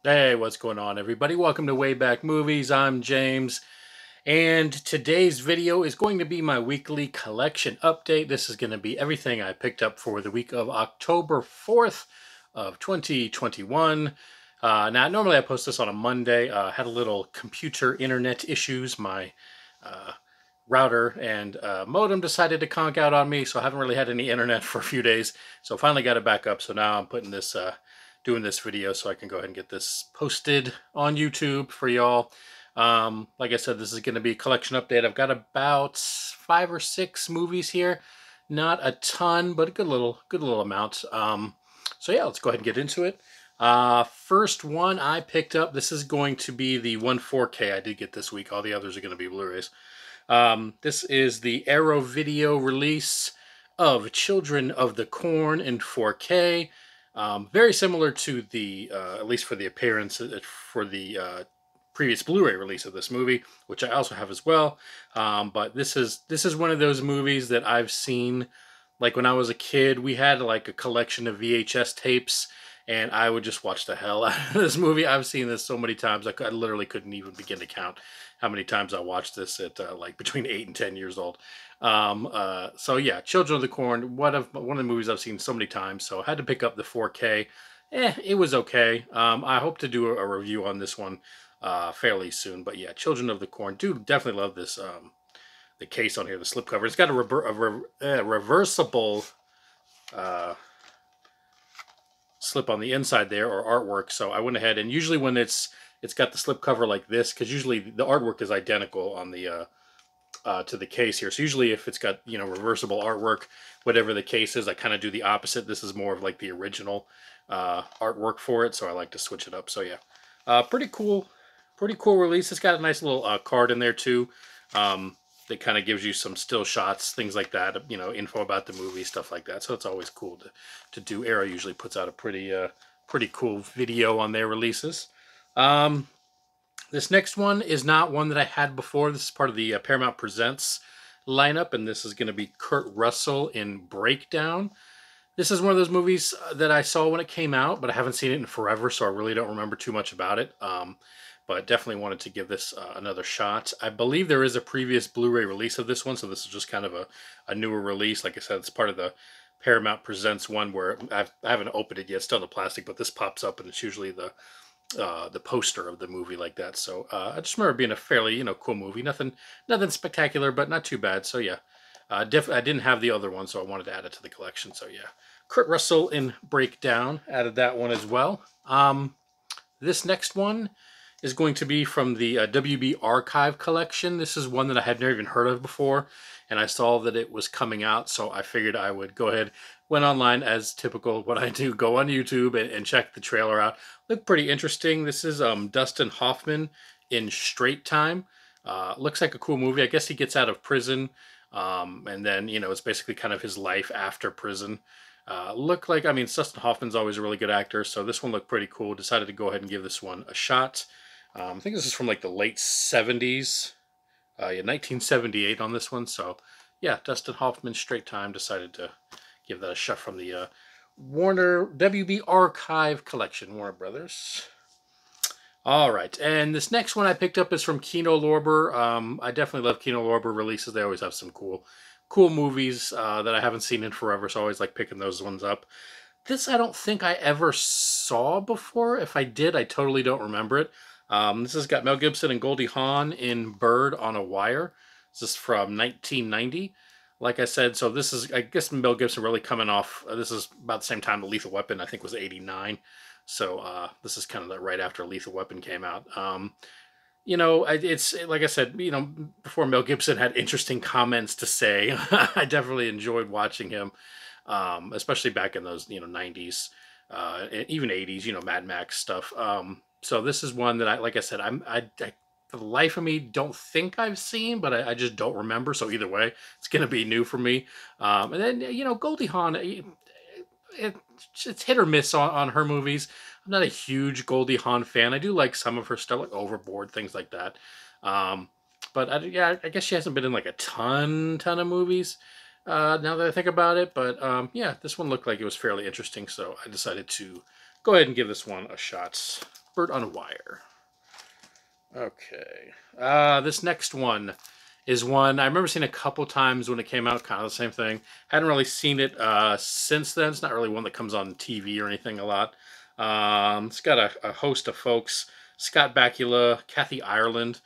Hey, what's going on, everybody? Welcome to Way Back Movies. I'm James, and today's video is going to be my weekly collection update. This is going to be everything I picked up for the week of October 4th of 2021. Now, normally I post this on a Monday. Had a little computer internet issues. My router and modem decided to conk out on me, so I haven't really had any internet for a few days. So finally got it back up. So now I'm putting this doing this video so I can go ahead and get this posted on YouTube for y'all. Like I said, this is going to be a collection update. I've got about 5 or 6 movies here. Not a ton, but a good little amount. So yeah, let's go ahead and get into it. First one I picked up, this is going to be the 1/4K I did get this week. All the others are going to be Blu-rays. This is the Arrow Video release of Children of the Corn in 4K. Very similar to the, at least for the appearance, for the previous Blu-ray release of this movie, which I also have as well. But this is one of those movies that I've seen, like when I was a kid. We had like a collection of VHS tapes, and I would just watch the hell out of this movie. I've seen this so many times, I literally couldn't even begin to count how many times I watched this at like between 8 and 10 years old. So yeah, Children of the Corn, one of the movies I've seen so many times, so I had to pick up the 4K. It was okay. I hope to do a review on this one fairly soon, but yeah, Children of the Corn. Dude, definitely love this, the case on here, the slipcover. It's got a reversible slip on the inside there, or artwork, so I went ahead and usually when it's got the slipcover like this, because usually the artwork is identical on the to the case here. So usually if it's got, reversible artwork, whatever the case is, I kind of do the opposite. This is more of like the original artwork for it, so I like to switch it up. So yeah, pretty cool release. It's got a nice little card in there too, that kind of gives you some still shots, things like that, info about the movie, stuff like that. So it's always cool to do. Arrow usually puts out a pretty cool video on their releases. This next one is not one that I had before. This is part of the Paramount Presents lineup, and this is going to be Kurt Russell in Breakdown. This is one of those movies that I saw when it came out, but I haven't seen it in forever, so I really don't remember too much about it. But definitely wanted to give this another shot. I believe there is a previous Blu-ray release of this one, so this is just kind of a newer release. Like I said, it's part of the Paramount Presents one where I haven't opened it yet. It's still in the plastic, but this pops up, and it's usually the poster of the movie like that. So I just remember it being a fairly cool movie. Nothing spectacular, but not too bad. So yeah, I didn't have the other one, so I wanted to add it to the collection. So yeah, Kurt Russell in Breakdown, added that one as well. This next one is going to be from the WB Archive collection. This is one that I had never even heard of before, and I saw that it was coming out, so I figured I would go ahead, went online as typical what I do, go on YouTube and check the trailer out. Looked pretty interesting. This is Dustin Hoffman in Straight Time. Looks like a cool movie. I guess he gets out of prison, and then, it's basically kind of his life after prison. Looked like, Dustin Hoffman's always a really good actor, so this one looked pretty cool. Decided to go ahead and give this one a shot. I think this is from like the late 70s. Yeah, 1978 on this one. So yeah, Dustin Hoffman, Straight Time. Decided to give that a shot from the Warner WB Archive collection, Warner Brothers. All right, and this next one I picked up is from Kino Lorber. I definitely love Kino Lorber releases. They always have some cool movies that I haven't seen in forever, so I always like picking those ones up. This I don't think I ever saw before. If I did, I totally don't remember it. This has got Mel Gibson and Goldie Hawn in Bird on a Wire. This is from 1990. Like I said, so this is, I guess, Mel Gibson really coming off. This is about the same time that Lethal Weapon, I think, was 89. So this is kind of right after Lethal Weapon came out. It's like I said, before Mel Gibson had interesting comments to say. I definitely enjoyed watching him, especially back in those 90s, even 80s, Mad Max stuff. So this is one that like I said, I for the life of me don't think I've seen, but I just don't remember. So either way, it's going to be new for me. And then, Goldie Hawn, it's hit or miss on her movies. I'm not a huge Goldie Hawn fan. I do like some of her stuff, like Overboard, things like that. But I guess she hasn't been in like a ton of movies now that I think about it. But yeah, this one looked like it was fairly interesting, so I decided to go ahead and give this one a shot. Bird on Wire. Okay. This next one is one I remember seeing a couple times when it came out, kind of the same thing. Hadn't really seen it since then. It's not really one that comes on TV or anything a lot. It's got a host of folks: Scott Bakula, Kathy Ireland,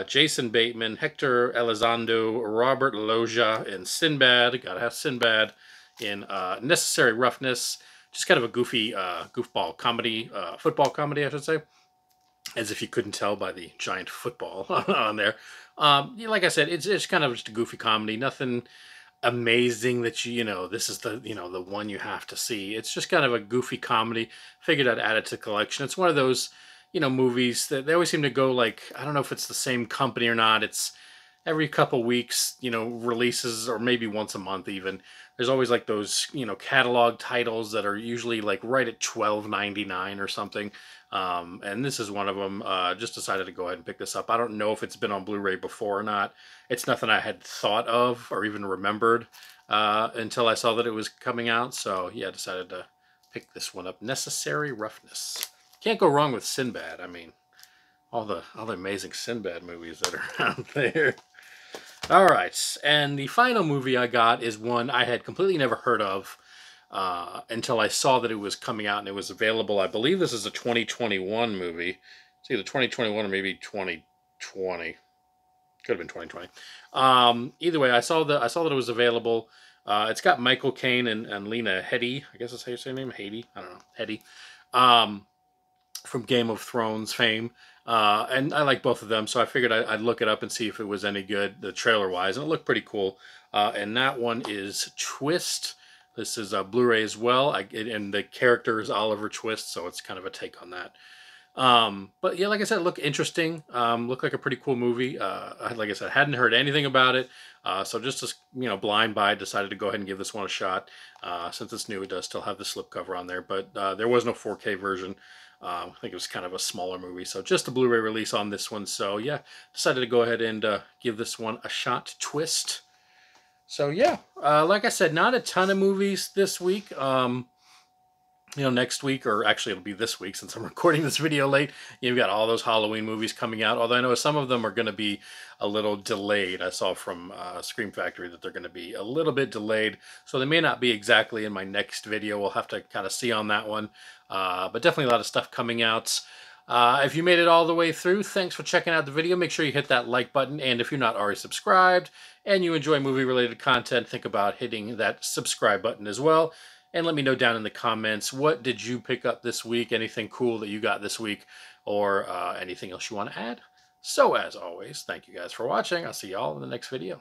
Jason Bateman, Hector Elizondo, Robert Loggia, and Sinbad. Gotta have Sinbad in Necessary Roughness. Just kind of a goofy goofball comedy, football comedy, I should say. As if you couldn't tell by the giant football on there. Yeah, like I said, it's kind of just a goofy comedy. Nothing amazing that you know this is the the one you have to see. It's just kind of a goofy comedy. Figured I'd add it to the collection. It's one of those movies that they always seem to go like, I don't know if it's the same company or not. It's every couple weeks, releases, or maybe once a month even. There's always like those, catalog titles that are usually like right at $12.99 or something. And this is one of them. Just decided to go ahead and pick this up. I don't know if it's been on Blu-ray before or not. It's nothing I had thought of or even remembered until I saw that it was coming out. So yeah, I decided to pick this one up. Necessary Roughness. Can't go wrong with Sinbad. I mean, all the amazing Sinbad movies that are out there. All right, and the final movie I got is one I had completely never heard of until I saw that it was coming out and it was available. I believe this is a 2021 movie. It's either 2021 or maybe 2020. Could have been 2020. Either way, I saw that it was available. It's got Michael Caine and Lena Headey. I guess that's how you say her name. Headey. I don't know. Headey. From Game of Thrones fame. And I like both of them, so I figured I'd look it up and see if it was any good, the trailer-wise, and it looked pretty cool. And that one is Twist. This is Blu-ray as well, and the character is Oliver Twist, so it's kind of a take on that. But yeah, like I said, it looked interesting. Looked like a pretty cool movie. Like I said, hadn't heard anything about it, so just as blind buy, decided to go ahead and give this one a shot. Since it's new, it does still have the slipcover on there, but there was no 4K version. I think it was kind of a smaller movie, so just a Blu-ray release on this one. So yeah, decided to go ahead and give this one a shot. Twist. So yeah, like I said, not a ton of movies this week. Next week, or actually it'll be this week since I'm recording this video late, you've got all those Halloween movies coming out, although I know some of them are going to be a little delayed. I saw from Scream Factory that they're going to be a little bit delayed, so they may not be exactly in my next video. We'll have to kind of see on that one, but definitely a lot of stuff coming out. If you made it all the way through, thanks for checking out the video. Make sure you hit that like button, and if you're not already subscribed and you enjoy movie-related content, think about hitting that subscribe button as well. And let me know down in the comments, what did you pick up this week? Anything cool that you got this week, or anything else you want to add? So as always, thank you guys for watching. I'll see y'all in the next video.